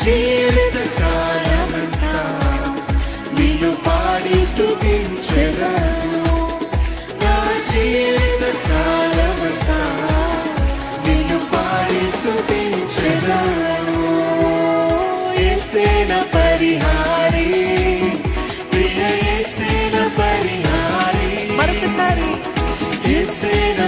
జీవిత కాలమంతా నిన్ను పాడి స్తుతించెదను. నా జీవిత కాలమంతా నిన్ను పాడి స్తుతించెదను. యేసేన పరిహారి, ప్రియ యేసేన పరిహారి, మరొకసారి యేసేన